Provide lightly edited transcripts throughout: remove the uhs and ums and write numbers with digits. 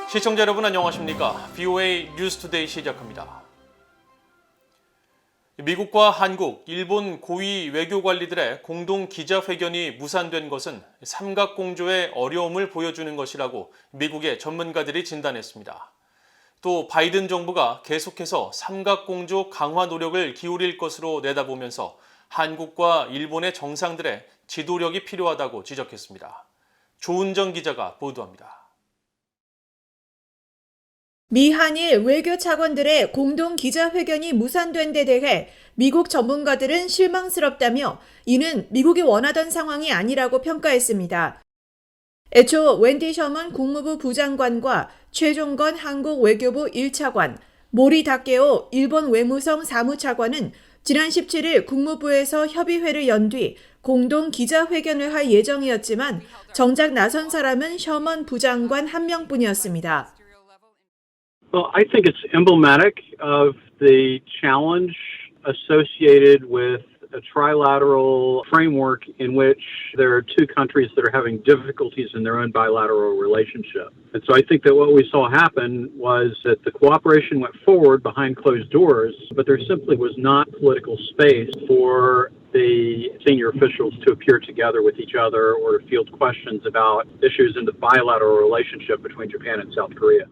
시청자 여러분 안녕하십니까? VOA 뉴스투데이 시작합니다. 미국과 한국, 일본 고위 외교관리들의 공동 기자회견이 무산된 것은 삼각공조의 어려움을 보여주는 것이라고 미국의 전문가들이 진단했습니다. 또 바이든 정부가 계속해서 삼각공조 강화 노력을 기울일 것으로 내다보면서 한국과 일본의 정상들의 지도력이 필요하다고 지적했습니다. 조은정 기자가 보도합니다. 미 한일 외교 차관들의 공동 기자회견이 무산된 데 대해 미국 전문가들은 실망스럽다며 이는 미국이 원하던 상황이 아니라고 평가했습니다. 애초 웬디 셔먼 국무부 부장관과 최종건 한국 외교부 1차관, 모리 다케오 일본 외무성 사무차관은 지난 17일 국무부에서 협의회를 연 뒤 공동 기자회견을 할 예정이었지만 정작 나선 사람은 셔먼 부장관 한 명뿐이었습니다. Well, I think it's emblematic of the challenge associated with a trilateral framework in which there are two countries that are having difficulties in their own bilateral relationship. And so I think that what we saw happen was that the cooperation went forward behind closed doors, but there simply was not political space for the senior officials to appear together with each other or to field questions about issues in the bilateral relationship between Japan and South Korea.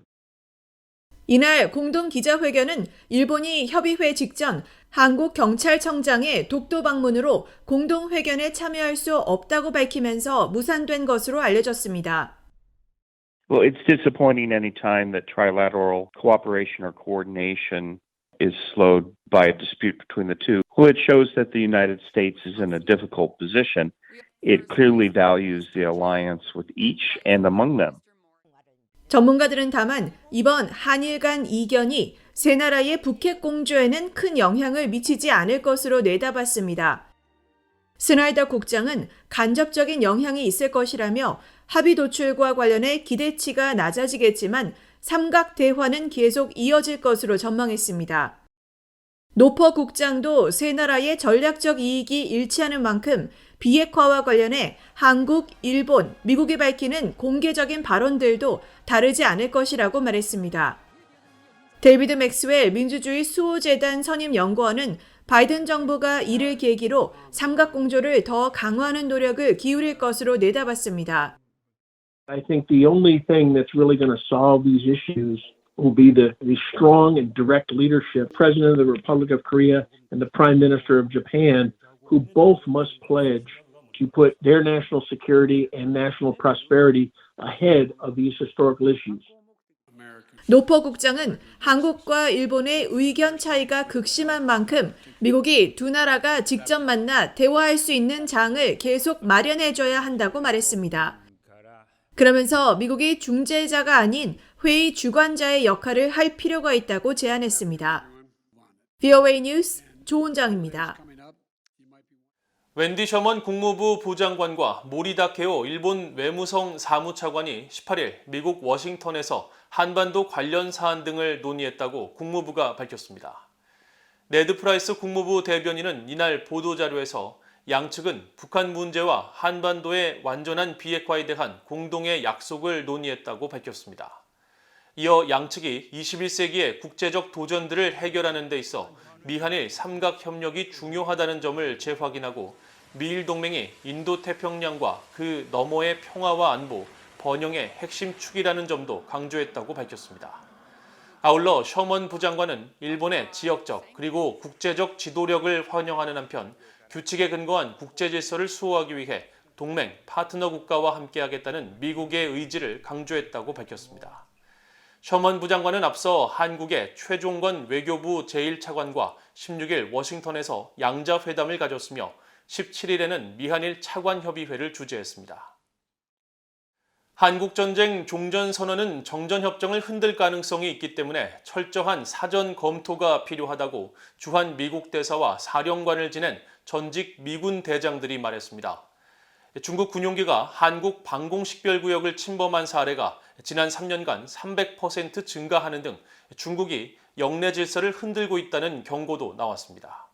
이날 공동 기자회견은 일본이 협의회 직전 한국 경찰청장의 독도 방문으로 공동 회견에 참여할 수 없다고 밝히면서 무산된 것으로 알려졌습니다. Well, it's disappointing any time that trilateral cooperation or coordination is slowed by a dispute between the two. Well, it shows that the United States is in a difficult position. It clearly values the alliance with each and among them. 전문가들은 다만 이번 한일 간 이견이 세 나라의 북핵 공조에는 큰 영향을 미치지 않을 것으로 내다봤습니다. 스나이더 국장은 간접적인 영향이 있을 것이라며 합의 도출과 관련해 기대치가 낮아지겠지만 삼각 대화는 계속 이어질 것으로 전망했습니다. 노퍼 국장도 세 나라의 전략적 이익이 일치하는 만큼 비핵화와 관련해 한국, 일본, 미국이 밝히는 공개적인 발언들도 다르지 않을 것이라고 말했습니다. 데이비드 맥스웰 민주주의 수호재단 선임 연구원은 바이든 정부가 이를 계기로 삼각공조를 더 강화하는 노력을 기울일 것으로 내다봤습니다. I think the only thing that's really going to solve these issues will be the strong and direct leadership, President of the Republic of Korea and the Prime Minister of Japan, who both must pledge to put their national security and national prosperity ahead of these historical issues. 노퍼 국장은 한국과 일본의 의견 차이가 극심한 만큼 미국이 두 나라가 직접 만나 대화할 수 있는 장을 계속 마련해줘야 한다고 말했습니다. 그러면서 미국이 중재자가 아닌 회의 주관자의 역할을 할 필요가 있다고 제안했습니다. VOA 뉴스 조은정입니다. 웬디 셔먼 국무부 부장관과 모리 다케오 일본 외무성 사무차관이 18일 미국 워싱턴에서 한반도 관련 사안 등을 논의했다고 국무부가 밝혔습니다. 네드 프라이스 국무부 대변인은 이날 보도자료에서 양측은 북한 문제와 한반도의 완전한 비핵화에 대한 공동의 약속을 논의했다고 밝혔습니다. 이어 양측이 21세기의 국제적 도전들을 해결하는 데 있어 미한일 삼각협력이 중요하다는 점을 재확인하고 미일 동맹이 인도태평양과 그 너머의 평화와 안보, 번영의 핵심 축이라는 점도 강조했다고 밝혔습니다. 아울러 셔먼 부장관은 일본의 지역적 그리고 국제적 지도력을 환영하는 한편 규칙에 근거한 국제 질서를 수호하기 위해 동맹, 파트너 국가와 함께하겠다는 미국의 의지를 강조했다고 밝혔습니다. 셔먼 부장관은 앞서 한국의 최종건 외교부 제1차관과 16일 워싱턴에서 양자회담을 가졌으며 17일에는 미한일 차관협의회를 주재했습니다. 한국전쟁 종전선언은 정전협정을 흔들 가능성이 있기 때문에 철저한 사전 검토가 필요하다고 주한 미국 대사와 사령관을 지낸 전직 미군 대장들이 말했습니다. 중국 군용기가 한국 방공식별구역을 침범한 사례가 지난 3년간 300% 증가하는 등 중국이 영내 질서를 흔들고 있다는 경고도 나왔습니다.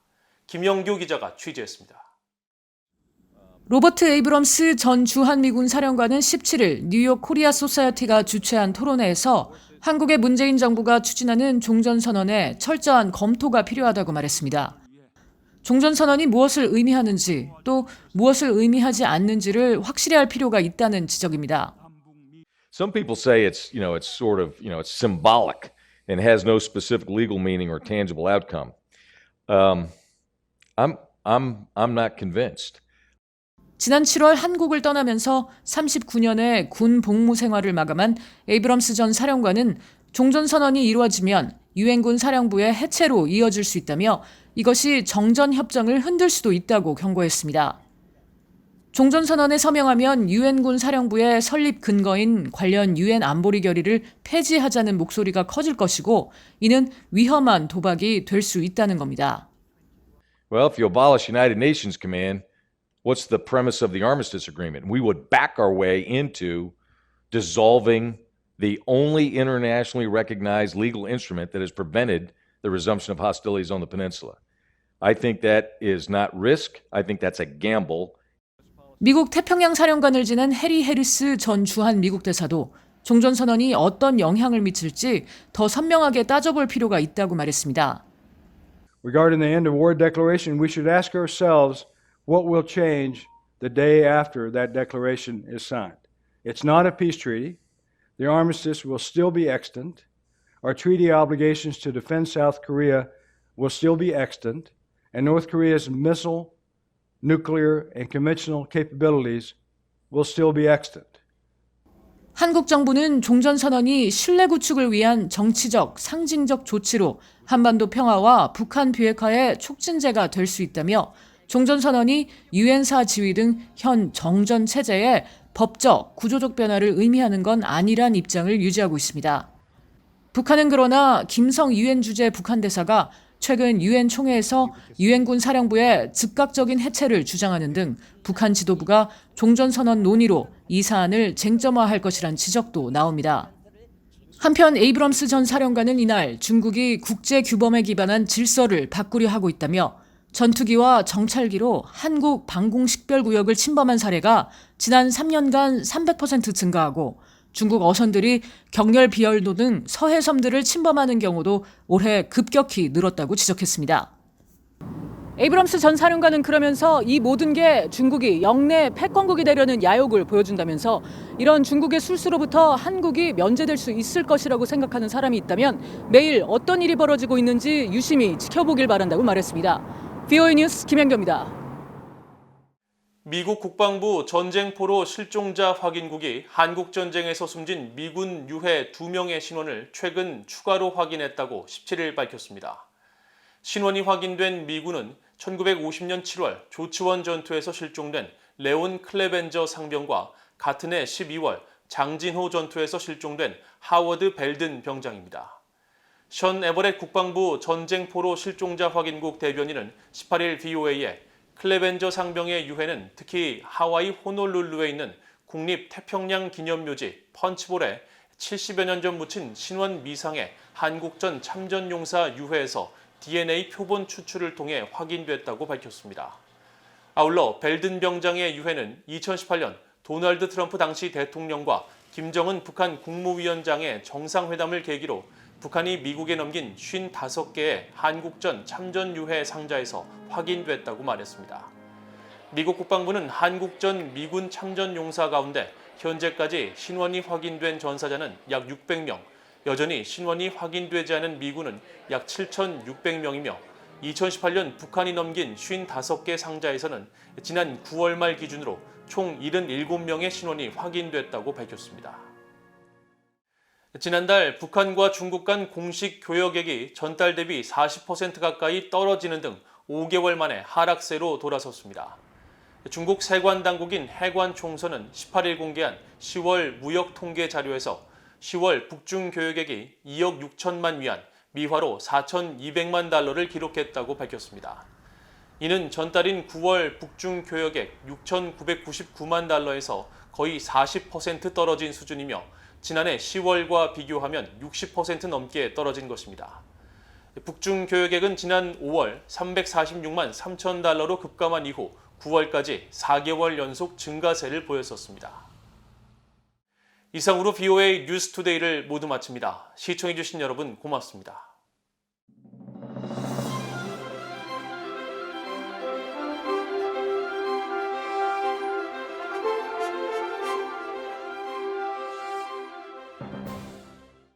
김영규 기자가 취재했습니다. 로버트 에이브럼스 전 주한미군 사령관은 17일 뉴욕 코리아 소사이어티가 주최한 토론회에서 한국의 문재인 정부가 추진하는 종전선언에 철저한 검토가 필요하다고 말했습니다. 종전선언이 무엇을 의미하는지 또 무엇을 의미하지 않는지를 확실히 할 필요가 있다는 지적입니다. Some people say it's sort of, it's symbolic and has no specific legal meaning or tangible outcome. I'm not convinced. 지난 7월 한국을 떠나면서 39년의 군 복무 생활을 마감한 에이브럼스 전 사령관은 종전선언이 이루어지면 유엔군 사령부의 해체로 이어질 수 있다며 이것이 정전협정을 흔들 수도 있다고 경고했습니다. 종전선언에 서명하면 유엔군 사령부의 설립 근거인 관련 유엔 안보리 결의를 폐지하자는 목소리가 커질 것이고 이는 위험한 도박이 될 수 있다는 겁니다. Well, if you abolish United Nations Command, what's the premise of the armistice agreement? We would back our way into dissolving the only internationally recognized legal instrument that has prevented the resumption of hostilities on the peninsula. I think that is not risk. I think that's a gamble. 미국 태평양 사령관을 지낸 해리 해리스 전 주한 미국 대사도 종전선언이 어떤 영향을 미칠지 더 선명하게 따져볼 필요가 있다고 말했습니다. Regarding the end of war declaration, we should ask ourselves what will change the day after that declaration is signed. It's not a peace treaty. The armistice will still be extant. Our treaty obligations to defend South Korea will still be extant. And North Korea's missile, nuclear, and conventional capabilities will still be extant. 한국 정부는 종전선언이 신뢰 구축을 위한 정치적, 상징적 조치로 한반도 평화와 북한 비핵화의 촉진제가 될 수 있다며 종전선언이 유엔사 지위 등 현 정전 체제의 법적, 구조적 변화를 의미하는 건 아니란 입장을 유지하고 있습니다. 북한은 그러나 김성 유엔 주재 북한 대사가 최근 유엔 총회에서 유엔군 사령부의 즉각적인 해체를 주장하는 등 북한 지도부가 종전선언 논의로 이 사안을 쟁점화할 것이란 지적도 나옵니다. 한편 에이브럼스 전 사령관은 이날 중국이 국제규범에 기반한 질서를 바꾸려 하고 있다며 전투기와 정찰기로 한국 방공식별구역을 침범한 사례가 지난 3년간 300% 증가하고 중국 어선들이 경렬 비열도 등 서해섬들을 침범하는 경우도 올해 급격히 늘었다고 지적했습니다. 에이브럼스 전 사령관은 그러면서 이 모든 게 중국이 영내 패권국이 되려는 야욕을 보여준다면서 이런 중국의 술수로부터 한국이 면제될 수 있을 것이라고 생각하는 사람이 있다면 매일 어떤 일이 벌어지고 있는지 유심히 지켜보길 바란다고 말했습니다. VOA 뉴스 김현경입니다. 미국 국방부 전쟁포로 실종자 확인국이 한국전쟁에서 숨진 미군 유해 2명의 신원을 최근 추가로 확인했다고 17일 밝혔습니다. 신원이 확인된 미군은 1950년 7월 조치원 전투에서 실종된 레온 클레벤저 상병과 같은 해 12월 장진호 전투에서 실종된 하워드 벨든 병장입니다. 션 에버렛 국방부 전쟁포로 실종자 확인국 대변인은 18일 VOA에 클레벤저 상병의 유해는 특히 하와이 호놀룰루에 있는 국립태평양 기념묘지 펀치볼에 70여 년 전 묻힌 신원 미상의 한국전 참전용사 유해에서 DNA 표본 추출을 통해 확인됐다고 밝혔습니다. 아울러 벨든 병장의 유해는 2018년 도널드 트럼프 당시 대통령과 김정은 북한 국무위원장의 정상회담을 계기로 북한이 미국에 넘긴 55개의 한국전 참전 유해 상자에서 확인됐다고 말했습니다. 미국 국방부는 한국전 미군 참전 용사 가운데 현재까지 신원이 확인된 전사자는 약 600명, 여전히 신원이 확인되지 않은 미군은 약 7,600명이며 2018년 북한이 넘긴 55개 상자에서는 지난 9월 말 기준으로 총 77명의 신원이 확인됐다고 밝혔습니다. 지난달 북한과 중국 간 공식 교역액이 전달 대비 40% 가까이 떨어지는 등 5개월 만에 하락세로 돌아섰습니다. 중국 세관 당국인 해관총서는 18일 공개한 10월 무역 통계 자료에서 10월 북중 교역액이 2억 6천만 위안, 미화로 4,200만 달러를 기록했다고 밝혔습니다. 이는 전달인 9월 북중 교역액 6,999만 달러에서 거의 40% 떨어진 수준이며 지난해 10월과 비교하면 60% 넘게 떨어진 것입니다. 북중 교역액은 지난 5월 346만 3천 달러로 급감한 이후 9월까지 4개월 연속 증가세를 보였었습니다. 이상으로 BOA 뉴스투데이를 모두 마칩니다. 시청해주신 여러분 고맙습니다.